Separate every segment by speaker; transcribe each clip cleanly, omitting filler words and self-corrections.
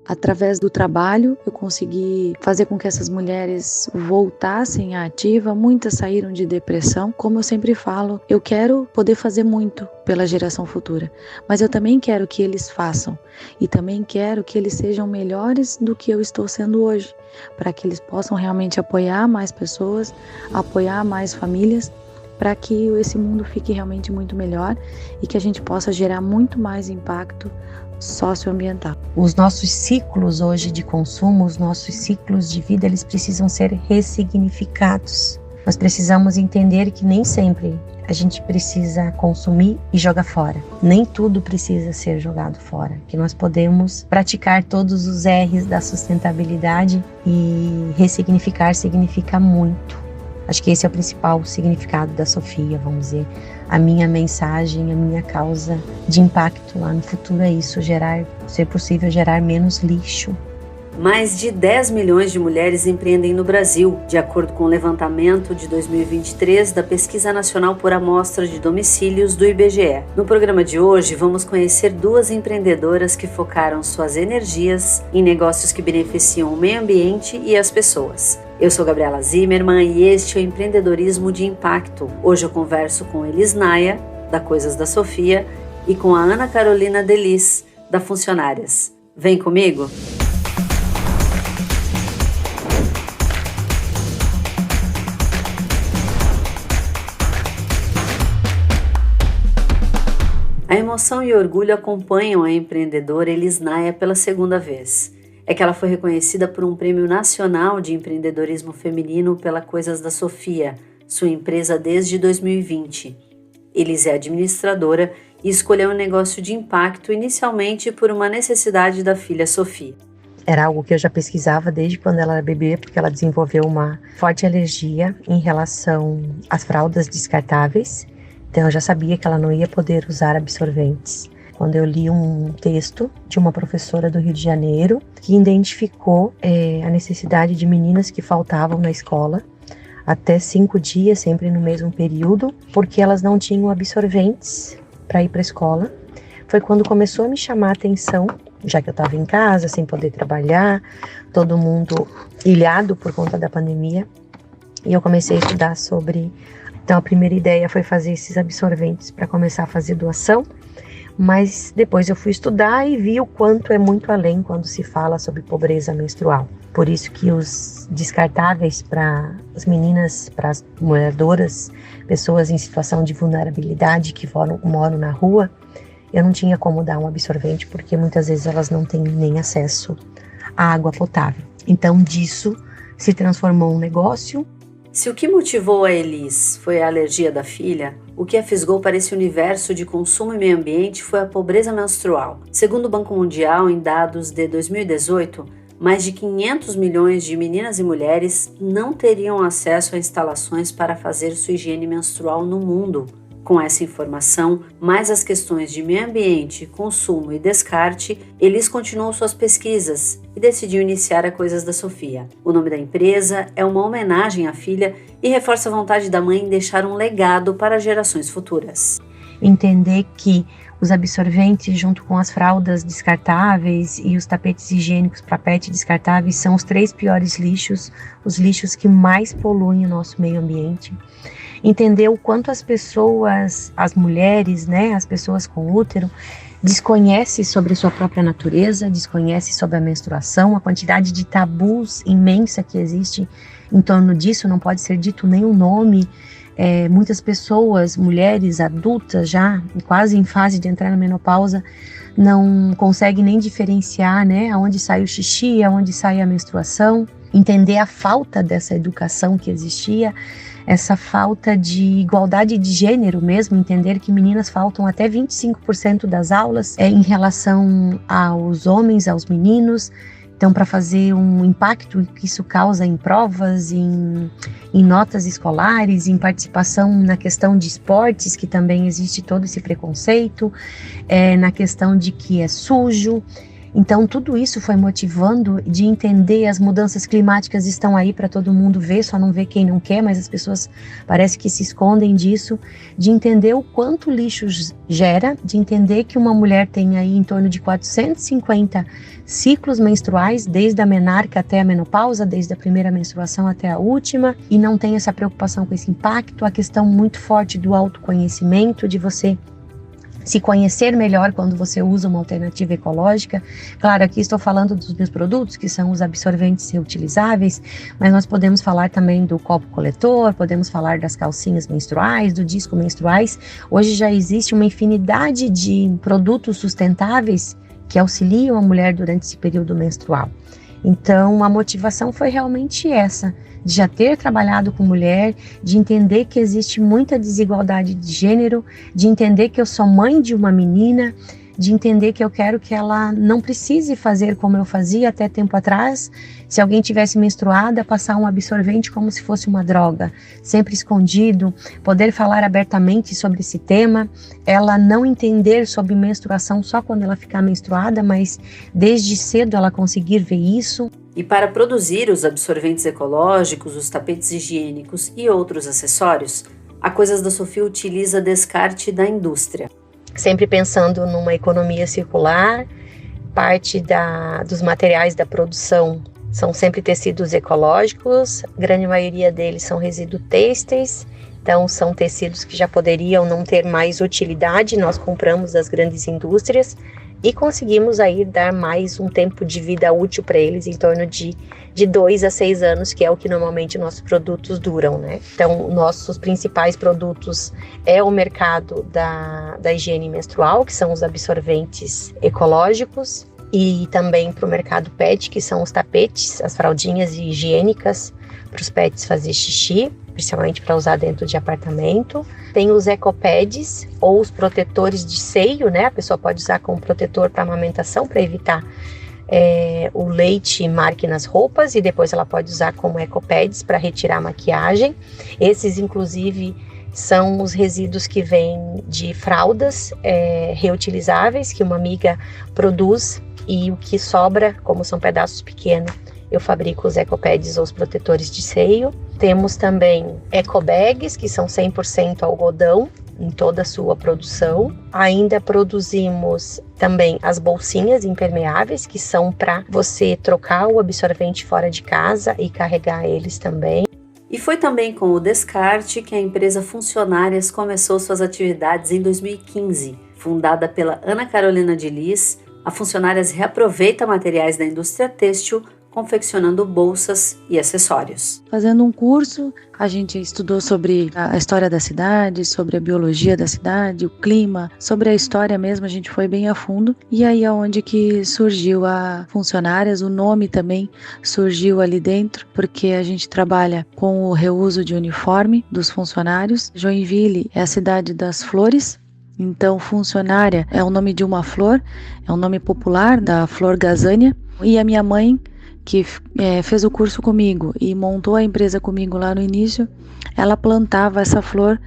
Speaker 1: Através do trabalho, eu consegui fazer com que essas mulheres voltassem à ativa. Muitas saíram de depressão. Como eu sempre falo, eu quero poder fazer muito pela geração futura, mas eu também quero que eles façam e também quero que eles sejam melhores do que eu estou sendo hoje, para que eles possam realmente apoiar mais pessoas, apoiar mais famílias, para que esse mundo fique realmente muito melhor e que a gente possa gerar muito mais impacto socioambiental.
Speaker 2: Os nossos ciclos hoje de consumo, os nossos ciclos de vida, eles precisam ser ressignificados. Nós precisamos entender que nem sempre a gente precisa consumir e jogar fora. Nem tudo precisa ser jogado fora. Que nós podemos praticar todos os R's da sustentabilidade e ressignificar significa muito. Acho que esse é o principal significado da Sofia, vamos dizer. A minha mensagem, a minha causa de impacto lá no futuro é isso, ser possível, gerar menos lixo.
Speaker 3: Mais de 10 milhões de mulheres empreendem no Brasil, de acordo com o levantamento de 2023 da Pesquisa Nacional por Amostra de Domicílios do IBGE. No programa de hoje, vamos conhecer duas empreendedoras que focaram suas energias em negócios que beneficiam o meio ambiente e as pessoas. Eu sou Gabriela Zimmermann e este é o Empreendedorismo de Impacto. Hoje eu converso com Elis Naia, da Coisas da Sofia, e com a Ana Carolina Delis, da Funcionárias. Vem comigo? A emoção e o orgulho acompanham a empreendedora Elis Naia pela segunda vez. É que ela foi reconhecida por um prêmio nacional de empreendedorismo feminino pela Coisas da Sofia, sua empresa desde 2020. Elis é administradora e escolheu um negócio de impacto inicialmente por uma necessidade da filha Sofia.
Speaker 2: Era algo que eu já pesquisava desde quando ela era bebê, porque ela desenvolveu uma forte alergia em relação às fraldas descartáveis. Então eu já sabia que ela não ia poder usar absorventes. Quando eu li um texto de uma professora do Rio de Janeiro que identificou a necessidade de meninas que faltavam na escola até 5 dias, sempre no mesmo período, porque elas não tinham absorventes para ir para a escola. Foi quando começou a me chamar a atenção, já que eu estava em casa, sem poder trabalhar, todo mundo ilhado por conta da pandemia, e eu comecei a estudar sobre. Então a primeira ideia foi fazer esses absorventes para começar a fazer doação, mas depois eu fui estudar e vi o quanto é muito além quando se fala sobre pobreza menstrual. Por isso que os descartáveis para as meninas, para as moradoras, pessoas em situação de vulnerabilidade que moram na rua, eu não tinha como dar um absorvente porque muitas vezes elas não têm nem acesso à água potável. Então disso se transformou um negócio.
Speaker 3: Se o que motivou a Elis foi a alergia da filha, o que a fisgou para esse universo de consumo e meio ambiente foi a pobreza menstrual. Segundo o Banco Mundial, em dados de 2018, mais de 500 milhões de meninas e mulheres não teriam acesso a instalações para fazer sua higiene menstrual no mundo. Com essa informação, mais as questões de meio ambiente, consumo e descarte, Elis continuou suas pesquisas e decidiu iniciar a Coisas da Sofia. O nome da empresa é uma homenagem à filha e reforça a vontade da mãe em deixar um legado para gerações futuras.
Speaker 2: Entender que os absorventes junto com as fraldas descartáveis e os tapetes higiênicos para pet descartáveis são os 3 piores lixos, os lixos que mais poluem o nosso meio ambiente. Entender o quanto as pessoas, as mulheres, né, as pessoas com útero, desconhecem sobre sua própria natureza, desconhecem sobre a menstruação, a quantidade de tabus imensa que existe em torno disso, não pode ser dito nenhum nome. Muitas pessoas, mulheres adultas já, quase em fase de entrar na menopausa, não conseguem nem diferenciar, né, aonde sai o xixi, aonde sai a menstruação. Entender a falta dessa educação que existia, essa falta de igualdade de gênero mesmo, entender que meninas faltam até 25% das aulas em relação aos homens, aos meninos. Então, para fazer um impacto que isso causa em provas, em notas escolares, em participação na questão de esportes, que também existe todo esse preconceito, na questão de que é sujo. Então, tudo isso foi motivando de entender as mudanças climáticas estão aí para todo mundo ver, só não vê quem não quer, mas as pessoas parece que se escondem disso, de entender o quanto lixo gera, de entender que uma mulher tem aí em torno de 450 ciclos menstruais, desde a menarca até a menopausa, desde a primeira menstruação até a última, e não tem essa preocupação com esse impacto, a questão muito forte do autoconhecimento, de você se conhecer melhor quando você usa uma alternativa ecológica. Claro, aqui estou falando dos meus produtos, que são os absorventes reutilizáveis, mas nós podemos falar também do copo coletor, podemos falar das calcinhas menstruais, do disco menstruais. Hoje já existe uma infinidade de produtos sustentáveis que auxiliam a mulher durante esse período menstrual. Então, a motivação foi realmente essa, de já ter trabalhado com mulher, de entender que existe muita desigualdade de gênero, de entender que eu sou mãe de uma menina, de entender que eu quero que ela não precise fazer como eu fazia até tempo atrás, se alguém tivesse menstruada, passar um absorvente como se fosse uma droga, sempre escondido, poder falar abertamente sobre esse tema, ela não entender sobre menstruação só quando ela ficar menstruada, mas desde cedo ela conseguir ver isso.
Speaker 3: E para produzir os absorventes ecológicos, os tapetes higiênicos e outros acessórios, a Coisas da Sofia utiliza descarte da indústria.
Speaker 2: Sempre pensando numa economia circular, parte dos materiais da produção são sempre tecidos ecológicos, a grande maioria deles são resíduos têxteis, então são tecidos que já poderiam não ter mais utilidade, nós compramos das grandes indústrias e conseguimos aí dar mais um tempo de vida útil para eles, em torno de 2 a 6 anos, que é o que normalmente nossos produtos duram, né? Então, nossos principais produtos é o mercado da higiene menstrual, que são os absorventes ecológicos, e também para o mercado pet, que são os tapetes, as fraldinhas higiênicas para os pets fazer xixi, principalmente para usar dentro de apartamento. Tem os ecopads ou os protetores de seio, né? A pessoa pode usar como protetor para amamentação, para evitar o leite marque nas roupas, e depois ela pode usar como ecopads para retirar a maquiagem. Esses, inclusive, são os resíduos que vêm de fraldas reutilizáveis que uma amiga produz, e o que sobra, como são pedaços pequenos, eu fabrico os ecopads ou os protetores de seio. Temos também ecobags, que são 100% algodão em toda a sua produção. Ainda produzimos também as bolsinhas impermeáveis, que são para você trocar o absorvente fora de casa e carregar eles também.
Speaker 3: E foi também com o descarte que a empresa Funcionárias começou suas atividades em 2015. Fundada pela Ana Carolina de Lis, a Funcionárias reaproveita materiais da indústria têxtil, confeccionando bolsas e acessórios.
Speaker 1: Fazendo um curso, a gente estudou sobre a história da cidade, sobre a biologia da cidade, o clima, sobre a história mesmo, a gente foi bem a fundo. E aí é onde que surgiu a Funcionárias, o nome também surgiu ali dentro, porque a gente trabalha com o reuso de uniforme dos funcionários. Joinville é a cidade das flores. Então, funcionária é o nome de uma flor, é um nome popular da flor gazânia. E a minha mãe, que fez o curso comigo e montou a empresa comigo lá no início, ela plantava essa flor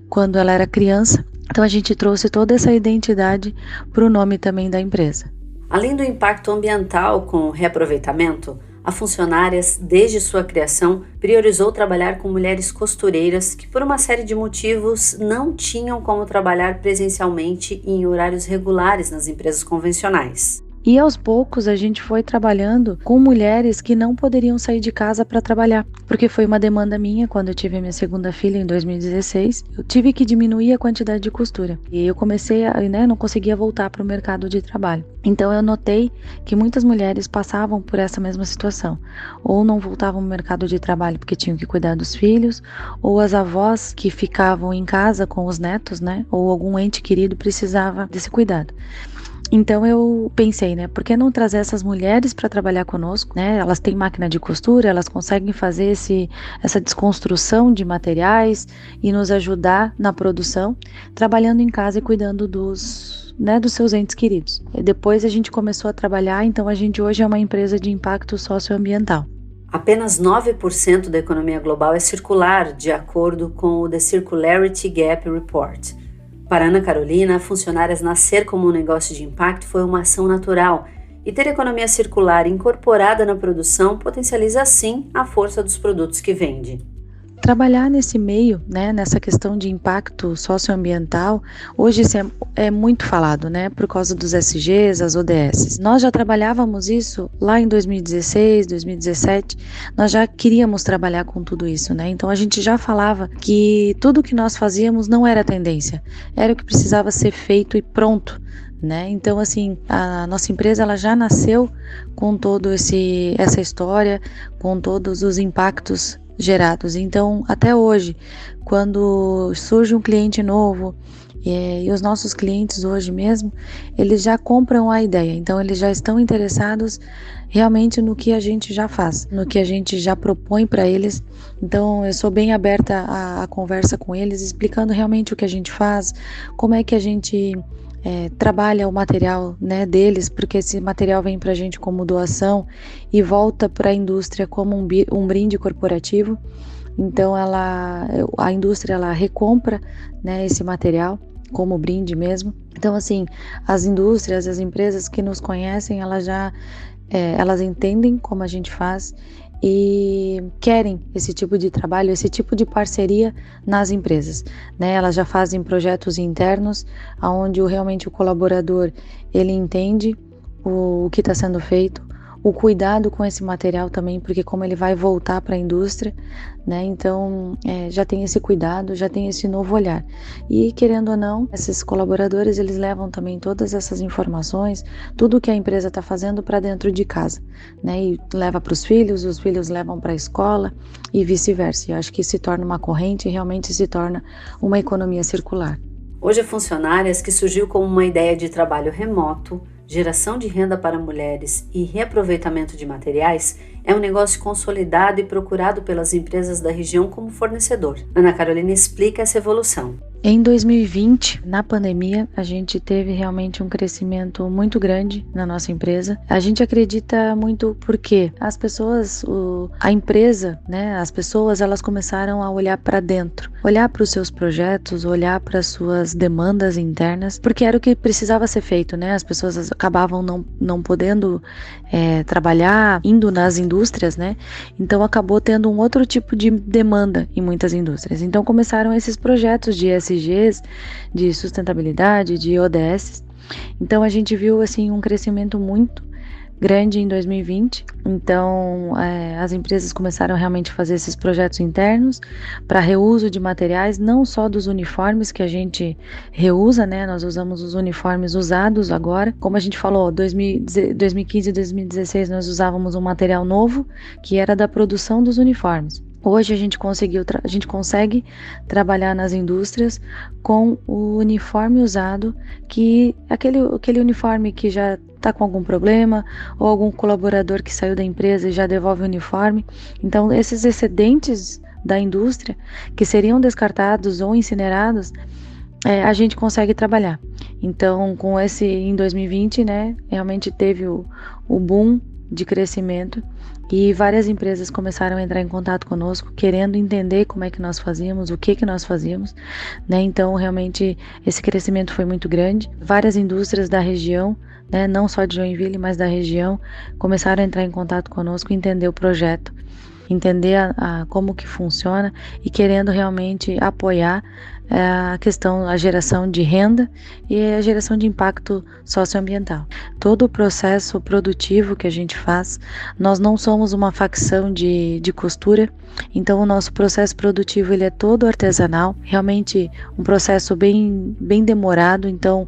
Speaker 1: quando ela era criança. Então, a gente trouxe toda essa identidade para o nome também da empresa.
Speaker 3: Além do impacto ambiental com o reaproveitamento, a Funcionárias, desde sua criação, priorizou trabalhar com mulheres costureiras que, por uma série de motivos, não tinham como trabalhar presencialmente e em horários regulares nas empresas convencionais.
Speaker 1: E aos poucos a gente foi trabalhando com mulheres que não poderiam sair de casa para trabalhar, porque foi uma demanda minha quando eu tive a minha segunda filha em 2016. Eu tive que diminuir a quantidade de costura e eu comecei não conseguia voltar para o mercado de trabalho. Então eu notei que muitas mulheres passavam por essa mesma situação, ou não voltavam ao mercado de trabalho porque tinham que cuidar dos filhos, ou as avós que ficavam em casa com os netos, ou algum ente querido precisava desse cuidado. Então eu pensei, por que não trazer essas mulheres para trabalhar conosco, Elas têm máquina de costura, elas conseguem fazer essa desconstrução de materiais e nos ajudar na produção, trabalhando em casa e cuidando dos seus entes queridos. E depois a gente começou a trabalhar, então a gente hoje é uma empresa de impacto socioambiental.
Speaker 3: Apenas 9% da economia global é circular, de acordo com o The Circularity Gap Report. Para Ana Carolina, Funcionárias nascer como um negócio de impacto foi uma ação natural E ter economia circular incorporada na produção potencializa sim a força dos produtos que vende.
Speaker 1: Trabalhar nesse meio, né, nessa questão de impacto socioambiental, hoje isso é muito falado, né, por causa dos SGs, as ODS. Nós já trabalhávamos isso lá em 2016, 2017, nós já queríamos trabalhar com tudo isso, né, então a gente já falava que tudo que nós fazíamos não era tendência, era o que precisava ser feito e pronto. Né? Então, assim, a nossa empresa ela já nasceu com todo essa história, com todos os impactos gerados. Então, até hoje, quando surge um cliente novo, e os nossos clientes hoje mesmo, eles já compram a ideia, então eles já estão interessados realmente no que a gente já faz, no que a gente já propõe para eles. Então eu sou bem aberta à conversa com eles, explicando realmente o que a gente faz, como é que a gente trabalha o material, né, deles, porque esse material vem para a gente como doação e volta para a indústria como um brinde corporativo. Então a indústria ela recompra, né, esse material como brinde mesmo. Então assim, as indústrias, as empresas que nos conhecem, elas entendem como a gente faz e querem esse tipo de trabalho, esse tipo de parceria nas empresas, né? Elas já fazem projetos internos, onde realmente o colaborador ele entende o que está sendo feito, o cuidado com esse material também, porque como ele vai voltar para a indústria, né? Então já tem esse cuidado, já tem esse novo olhar. E querendo ou não, esses colaboradores eles levam também todas essas informações, tudo que a empresa está fazendo para dentro de casa, né? E leva para os filhos levam para a escola e vice-versa. Eu acho que se torna uma corrente e realmente se torna uma economia circular.
Speaker 3: Hoje, a Funcionárias, que surgiu como uma ideia de trabalho remoto, geração de renda para mulheres e reaproveitamento de materiais, é um negócio consolidado e procurado pelas empresas da região como fornecedor. Ana Carolina explica essa evolução.
Speaker 1: Em 2020, na pandemia, a gente teve realmente um crescimento muito grande na nossa empresa. A gente acredita muito porque as pessoas, a empresa, né, as pessoas, elas começaram a olhar para dentro, olhar para os seus projetos, olhar para as suas demandas internas, porque era o que precisava ser feito, né? As pessoas acabavam não podendo trabalhar, indo nas indústrias, né? Então acabou tendo um outro tipo de demanda em muitas indústrias. Então começaram esses projetos de ESGs, de sustentabilidade, de ODS. Então a gente viu assim um crescimento muito grande em 2020. Então as empresas começaram realmente a fazer esses projetos internos para reuso de materiais, não só dos uniformes que a gente reusa, né? Nós usamos os uniformes usados agora. Como a gente falou, 2015 e 2016 nós usávamos um material novo que era da produção dos uniformes. Hoje a gente consegue trabalhar nas indústrias com o uniforme usado, que aquele uniforme que já está com algum problema, ou algum colaborador que saiu da empresa e já devolve o uniforme. Então esses excedentes da indústria, que seriam descartados ou incinerados, a gente consegue trabalhar. Então em 2020, né, realmente teve o boom de crescimento e várias empresas começaram a entrar em contato conosco, querendo entender como é que nós fazíamos, o que nós fazíamos, né? Então realmente esse crescimento foi muito grande. Várias indústrias da região, né, não só de Joinville, mas da região, começaram a entrar em contato conosco, entender o projeto, entender como que funciona e querendo realmente apoiar a geração de renda e a geração de impacto socioambiental. Todo o processo produtivo que a gente faz, nós não somos uma facção de costura, então o nosso processo produtivo ele é todo artesanal, realmente um processo bem demorado. Então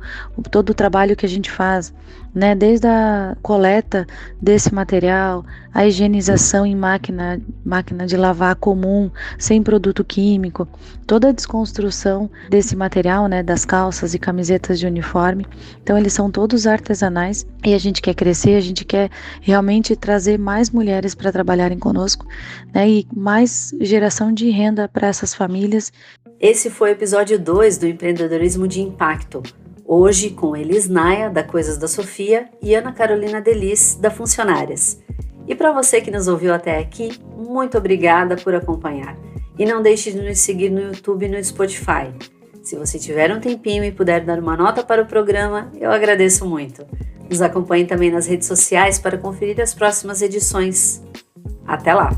Speaker 1: todo o trabalho que a gente faz, né, desde a coleta desse material, a higienização em máquina de lavar comum, sem produto químico, toda a desconstrução desse material, né, das calças e camisetas de uniforme. Então eles são todos artesanais e a gente quer crescer, a gente quer realmente trazer mais mulheres para trabalharem conosco, né, e mais geração de renda para essas famílias.
Speaker 3: Esse foi o episódio 2 do Empreendedorismo de Impacto. Hoje com Elis Naia, da Coisas da Sofia, e Ana Carolina Delis, da Funcionárias. E para você que nos ouviu até aqui, muito obrigada por acompanhar. E não deixe de nos seguir no YouTube e no Spotify. Se você tiver um tempinho e puder dar uma nota para o programa, eu agradeço muito. Nos acompanhe também nas redes sociais para conferir as próximas edições. Até lá!